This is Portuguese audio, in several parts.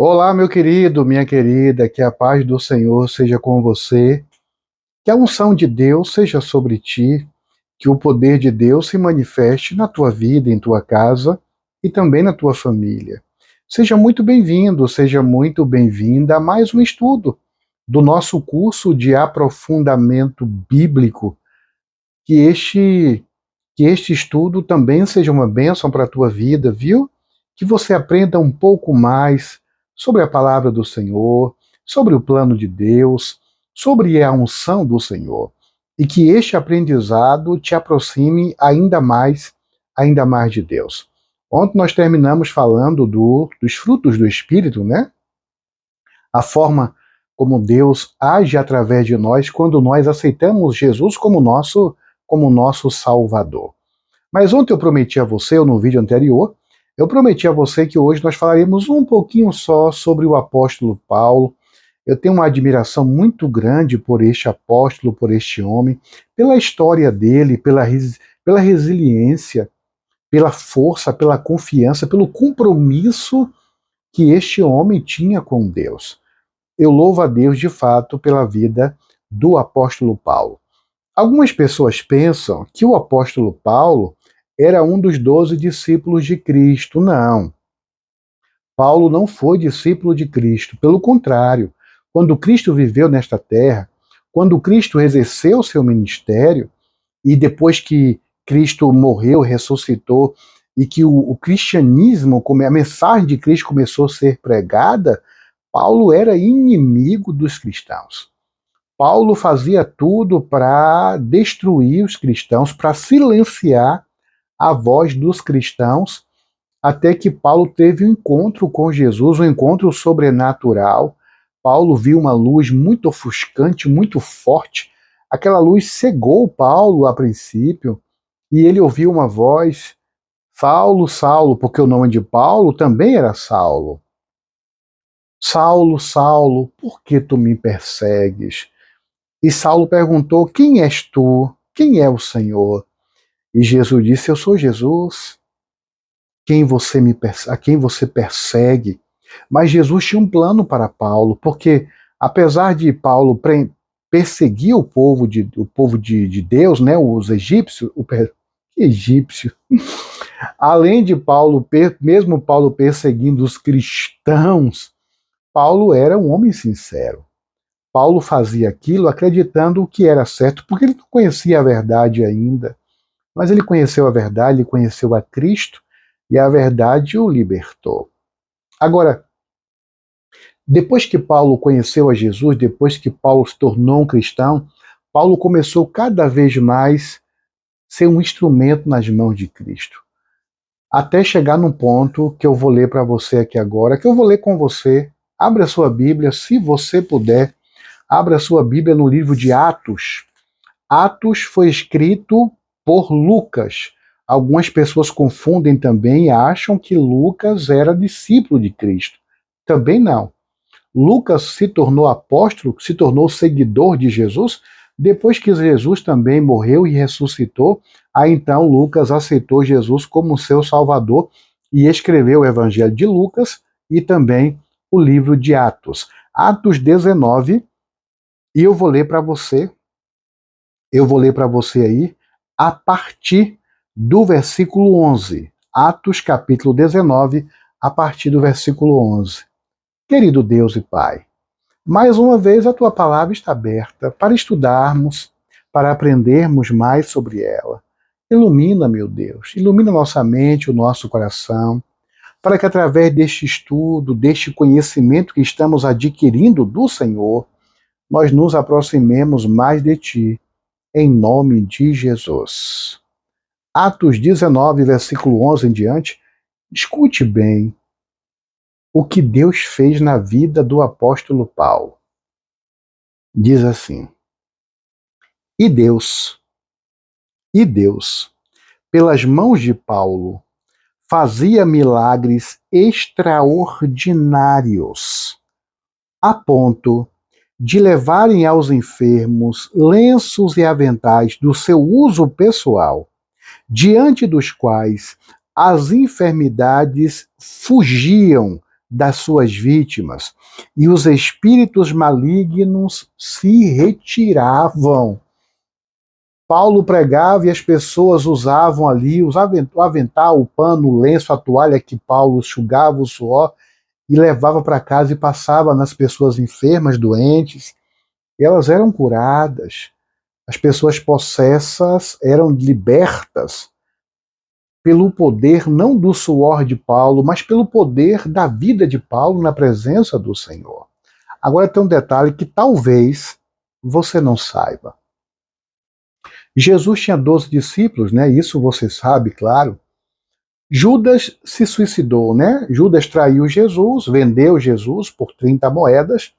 Olá, meu querido, minha querida, que a paz do Senhor seja com você, que a unção de Deus seja sobre ti, que o poder de Deus se manifeste na tua vida, em tua casa e também na tua família. Seja muito bem-vindo, seja muito bem-vinda a mais um estudo do nosso curso de aprofundamento bíblico. Que este, que este estudo também seja uma bênção para a tua vida, viu? Que você aprenda um pouco mais sobre a palavra do Senhor, sobre o plano de Deus, sobre a unção do Senhor. E que este aprendizado te aproxime ainda mais de Deus. Ontem nós terminamos falando dos frutos do Espírito, né? A forma como Deus age através de nós quando nós aceitamos Jesus como nosso Salvador. Mas ontem eu prometi a você, ou no vídeo anterior, eu prometi a você que hoje nós falaremos um pouquinho só sobre o apóstolo Paulo. Eu tenho uma admiração muito grande por este apóstolo, por este homem, pela história dele, pela resiliência, pela força, pela confiança, pelo compromisso que este homem tinha com Deus. Eu louvo a Deus de fato pela vida do apóstolo Paulo. Algumas pessoas pensam que o apóstolo Paulo era um dos 12 discípulos de Cristo. Não. Paulo não foi discípulo de Cristo. Pelo contrário, quando Cristo viveu nesta terra, quando Cristo exerceu seu ministério, e depois que Cristo morreu, ressuscitou, e que o cristianismo, a mensagem de Cristo começou a ser pregada, Paulo era inimigo dos cristãos. Paulo fazia tudo para destruir os cristãos, para silenciar a voz dos cristãos, até que Paulo teve um encontro com Jesus, um encontro sobrenatural. Paulo viu uma luz muito ofuscante, muito forte. Aquela luz cegou Paulo a princípio, e ele ouviu uma voz: Saulo, Saulo, porque o nome de Paulo também era Saulo. Saulo, Saulo, por que tu me persegues? E Saulo perguntou: Quem és tu? Quem é o Senhor? E Jesus disse: Eu sou Jesus, a quem você persegue. Mas Jesus tinha um plano para Paulo, porque apesar de Paulo perseguir o povo de Deus, né, os egípcios, egípcio, além de Paulo, mesmo Paulo perseguindo os cristãos, Paulo era um homem sincero. Paulo fazia aquilo acreditando que era certo, porque ele não conhecia a verdade ainda. Mas ele conheceu a verdade, ele conheceu a Cristo, e a verdade o libertou. Agora, depois que Paulo conheceu a Jesus, depois que Paulo se tornou um cristão, Paulo começou cada vez mais a ser um instrumento nas mãos de Cristo. Até chegar num ponto que eu vou ler para você aqui agora, que eu vou ler com você. Abra a sua Bíblia, se você puder. Abra a sua Bíblia no livro de Atos. Atos foi escrito por Lucas. Algumas pessoas confundem também e acham que Lucas era discípulo de Cristo. Também não. Lucas se tornou apóstolo, se tornou seguidor de Jesus, depois que Jesus também morreu e ressuscitou. Aí então Lucas aceitou Jesus como seu Salvador e escreveu o Evangelho de Lucas e também o livro de Atos. Atos 19, e eu vou ler para você aí, a partir do versículo 11. Atos capítulo 19, a partir do versículo 11. Querido Deus e Pai, mais uma vez a tua palavra está aberta para estudarmos, para aprendermos mais sobre ela. Ilumina, meu Deus, ilumina nossa mente, o nosso coração, para que através deste estudo, deste conhecimento que estamos adquirindo do Senhor, nós nos aproximemos mais de Ti, em nome de Jesus. Atos 19, versículo 11 em diante, escute bem o que Deus fez na vida do apóstolo Paulo. Diz assim: E Deus, pelas mãos de Paulo, fazia milagres extraordinários, a ponto de levarem aos enfermos lenços e aventais do seu uso pessoal, diante dos quais as enfermidades fugiam das suas vítimas, e os espíritos malignos se retiravam. Paulo pregava e as pessoas usavam ali o avental, o pano, o lenço, a toalha que Paulo enxugava o suor e levava para casa e passava nas pessoas enfermas, doentes. Elas eram curadas. As pessoas possessas eram libertas pelo poder não do suor de Paulo, mas pelo poder da vida de Paulo na presença do Senhor. Agora tem um detalhe que talvez você não saiba. Jesus tinha 12 discípulos, né? Isso você sabe, claro. Judas se suicidou, né? Judas traiu Jesus, vendeu Jesus por 30 moedas,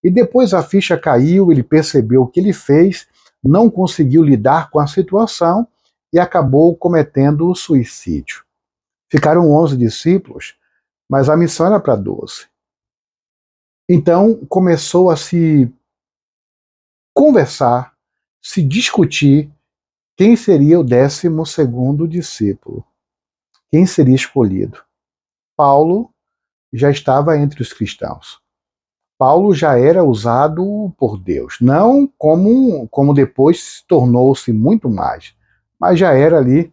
e depois a ficha caiu, ele percebeu o que ele fez, não conseguiu lidar com a situação e acabou cometendo o suicídio. Ficaram 11 discípulos, mas a missão era para 12. Então começou a se conversar, se discutir quem seria o 12º discípulo, quem seria escolhido. Paulo já estava entre os cristãos. Paulo já era usado por Deus, não como depois tornou-se muito mais, mas já era ali,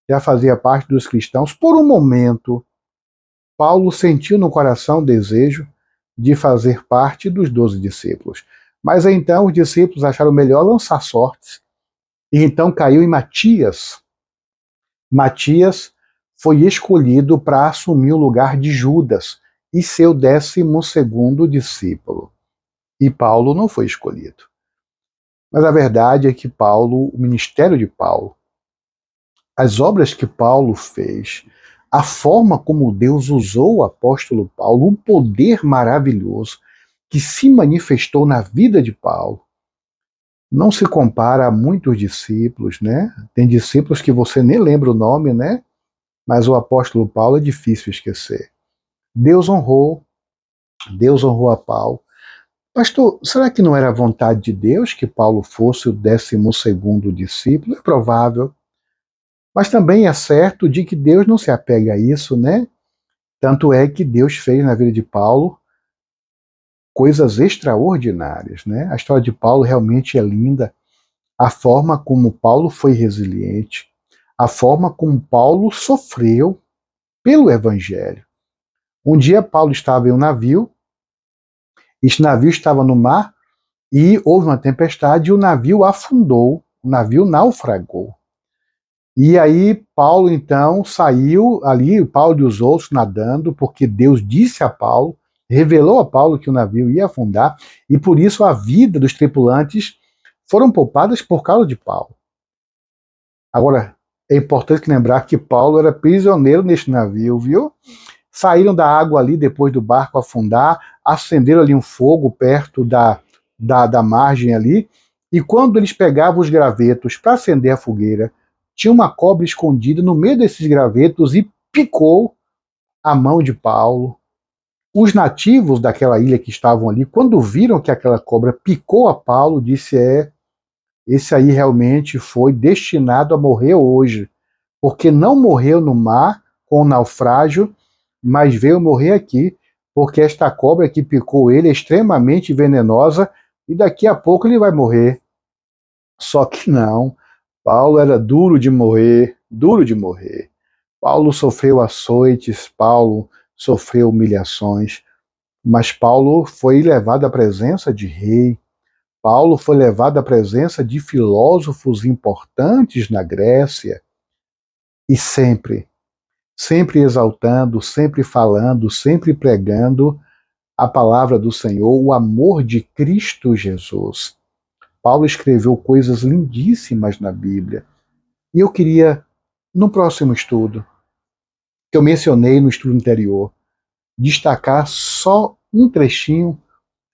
já fazia parte dos cristãos. Por um momento, Paulo sentiu no coração o desejo de fazer parte dos 12 discípulos. Mas então os discípulos acharam melhor lançar sortes, e então caiu em Matias. Matias foi escolhido para assumir o lugar de Judas e ser o 12º discípulo. E Paulo não foi escolhido. Mas a verdade é que Paulo, o ministério de Paulo, as obras que Paulo fez, a forma como Deus usou o apóstolo Paulo, o poder maravilhoso que se manifestou na vida de Paulo, não se compara a muitos discípulos, né? Tem discípulos que você nem lembra o nome, né? Mas o apóstolo Paulo é difícil esquecer. Deus honrou a Paulo. Pastor, será que não era a vontade de Deus que Paulo fosse o 12º discípulo? É provável. Mas também é certo de que Deus não se apega a isso, né? Tanto é que Deus fez na vida de Paulo coisas extraordinárias, né? A história de Paulo realmente é linda. A forma como Paulo foi resiliente, a forma como Paulo sofreu pelo Evangelho. Um dia Paulo estava em um navio, este navio estava no mar e houve uma tempestade e o navio afundou, o navio naufragou. E aí Paulo então saiu ali, Paulo e os outros nadando, porque Deus disse a Paulo, revelou a Paulo que o navio ia afundar, e por isso a vida dos tripulantes foram poupadas por causa de Paulo. Agora, é importante lembrar que Paulo era prisioneiro neste navio, viu? Saíram da água ali depois do barco afundar, acenderam ali um fogo perto da margem ali, e quando eles pegavam os gravetos para acender a fogueira, tinha uma cobra escondida no meio desses gravetos e picou a mão de Paulo. Os nativos daquela ilha que estavam ali, quando viram que aquela cobra picou a Paulo, disse: esse aí realmente foi destinado a morrer hoje, porque não morreu no mar com o naufrágio, mas veio morrer aqui, porque esta cobra que picou ele é extremamente venenosa e daqui a pouco ele vai morrer. Só que não, Paulo era duro de morrer, duro de morrer. Paulo sofreu açoites, Paulo sofreu humilhações, mas Paulo foi levado à presença de rei, Paulo foi levado à presença de filósofos importantes na Grécia, e sempre exaltando, sempre falando, sempre pregando a palavra do Senhor, o amor de Cristo Jesus. Paulo escreveu coisas lindíssimas na Bíblia. E eu queria, no próximo estudo, que eu mencionei no estudo anterior, destacar só um trechinho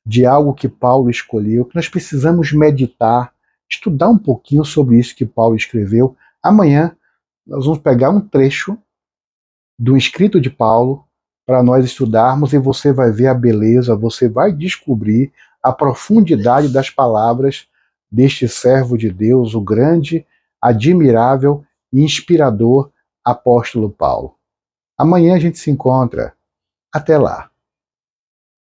de algo que Paulo escolheu, que nós precisamos meditar, estudar um pouquinho sobre isso que Paulo escreveu. Amanhã nós vamos pegar um trecho do escrito de Paulo para nós estudarmos e você vai ver a beleza, você vai descobrir a profundidade das palavras deste servo de Deus, o grande, admirável e inspirador apóstolo Paulo. Amanhã a gente se encontra. Até lá.